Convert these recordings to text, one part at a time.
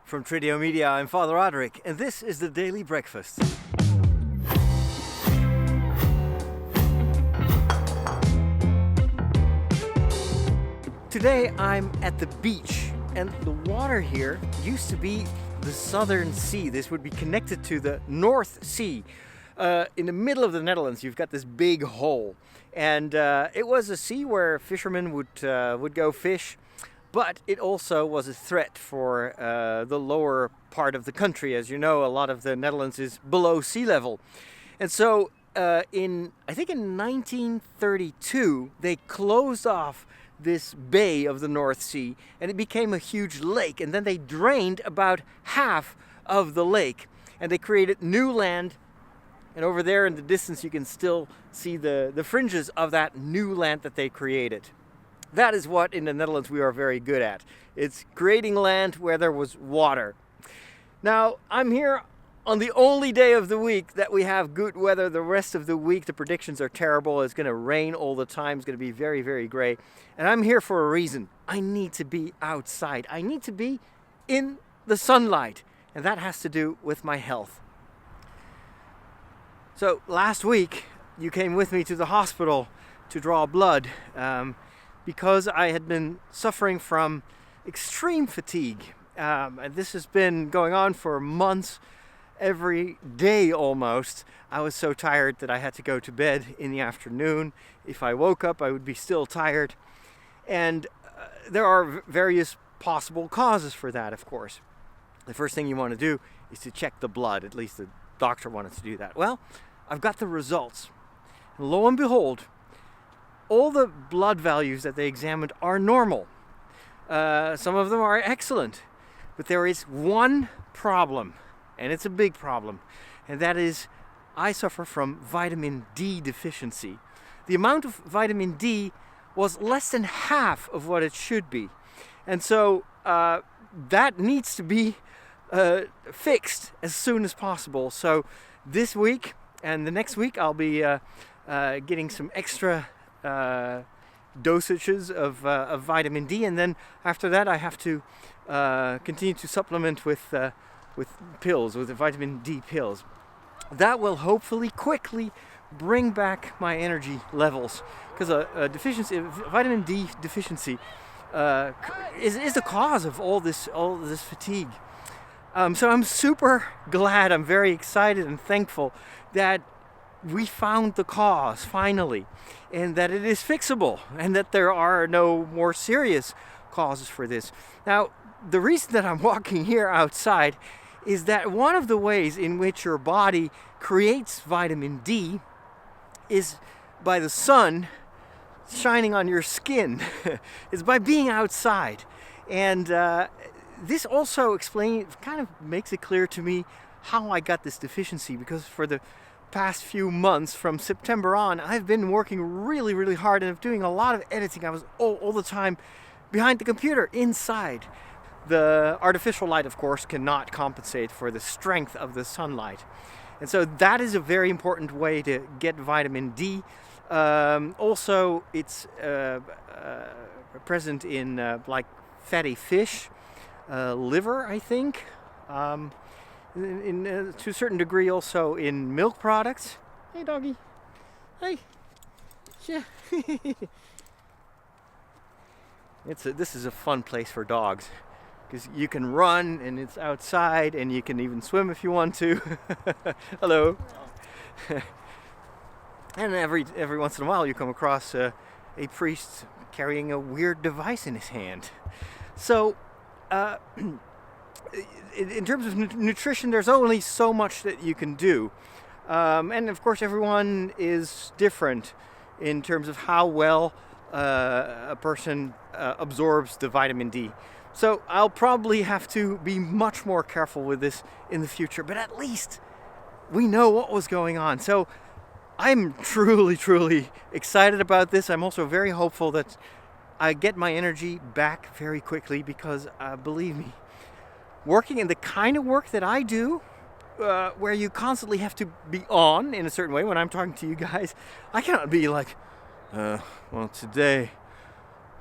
From Tridio Media, I'm Father Roderick, and this is the Daily Breakfast. Today I'm at the beach, and the water here used to be the Southern Sea. This would be connected to the North Sea. In the middle of the Netherlands, you've got this big hole, and it was a sea where fishermen would go fish. But it also was a threat for the lower part of the country. As you know, a lot of the Netherlands is below sea level. And so I think in 1932, they closed off this bay of the North Sea and it became a huge lake. And then they drained about half of the lake and they created new land. And over there in the distance, you can still see the fringes of that new land that they created. That is what in the Netherlands we are very good at. It's creating land where there was water. Now, I'm here on the only day of the week that we have good weather. The rest of the week, the predictions are terrible. It's going to rain all the time. It's going to be very, very gray. And I'm here for a reason. I need to be outside. I need to be in the sunlight. And that has to do with my health. So last week, you came with me to the hospital to draw blood. Because I had been suffering from extreme fatigue. And this has been going on for months, every day almost. I was so tired that I had to go to bed in the afternoon. If I woke up, I would be still tired. And there are various possible causes for that, of course. The first thing you want to do is to check the blood. At least the doctor wanted to do that. Well, I've got the results. And lo and behold, all the blood values that they examined are normal. Some of them are excellent. But there is one problem, and it's a big problem, and that is I suffer from vitamin D deficiency. The amount of vitamin D was less than half of what it should be. And so that needs to be fixed as soon as possible. So this week and the next week I'll be getting some extra dosages of vitamin D, and then after that I have to continue to supplement with pills, with the vitamin D pills. That will hopefully quickly bring back my energy levels, because a vitamin D deficiency is the cause of all this fatigue. So I'm super glad, I'm very excited and thankful that we found the cause finally, and that it is fixable, and that there are no more serious causes for this. Now, the reason that I'm walking here outside is that one of the ways in which your body creates vitamin D is by the sun shining on your skin. Is by being outside. And this also kind of makes it clear to me how I got this deficiency, because for the past few months, from September on, I've been working really, really hard, and I'm doing a lot of editing. I was all the time behind the computer, inside. The artificial light, of course, cannot compensate for the strength of the sunlight. And so that is a very important way to get vitamin D. Also, it's present in like fatty fish, liver, I think. To a certain degree also in milk products. Hey doggy. Hey. Yeah. This is a fun place for dogs, because you can run and it's outside, and you can even swim if you want to. Hello. And every once in a while you come across a priest carrying a weird device in his hand. So in terms of nutrition, there's only so much that you can do. And of course, everyone is different in terms of how well a person absorbs the vitamin D. So I'll probably have to be much more careful with this in the future, but at least we know what was going on. So I'm truly, truly excited about this. I'm also very hopeful that I get my energy back very quickly, because believe me, working in the kind of work that I do, where you constantly have to be on in a certain way. When I'm talking to you guys, I cannot be like, well, today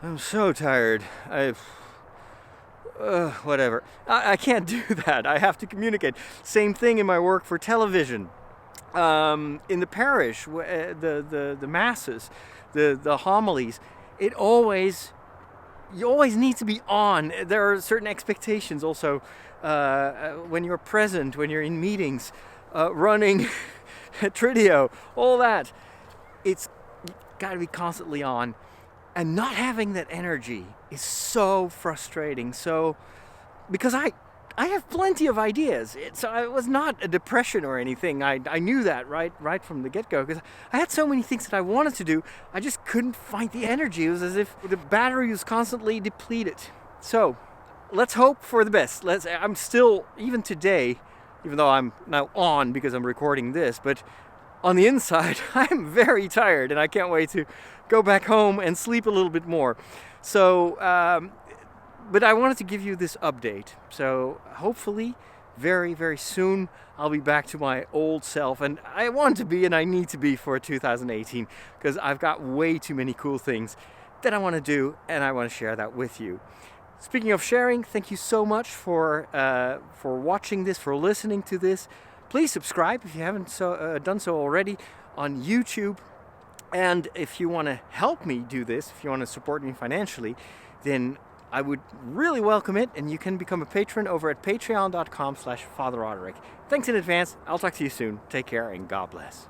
I'm so tired. whatever. I can't do that. I have to communicate. Same thing in my work for television. In the parish, the masses, the homilies, you always need to be on. There are certain expectations also when you're present, when you're in meetings, running Tridio, all that. It's got to be constantly on. And not having that energy is so frustrating. So, because I have plenty of ideas. It was not a depression or anything. I knew that right from the get-go, because I had so many things that I wanted to do. I just couldn't find the energy. It was as if the battery was constantly depleted. So let's hope for the best. I'm still, even today, even though I'm now on because I'm recording this, but on the inside, I'm very tired, and I can't wait to go back home and sleep a little bit more. So, but I wanted to give you this update. So hopefully, very, very soon, I'll be back to my old self. And I want to be, and I need to be for 2018, because I've got way too many cool things that I want to do, and I want to share that with you. Speaking of sharing, thank you so much for watching this, for listening to this. Please subscribe if you haven't done so already on YouTube. And if you want to help me do this, if you want to support me financially, then I would really welcome it. And you can become a patron over at patreon.com/Father Roderick. Thanks in advance. I'll talk to you soon. Take care and God bless.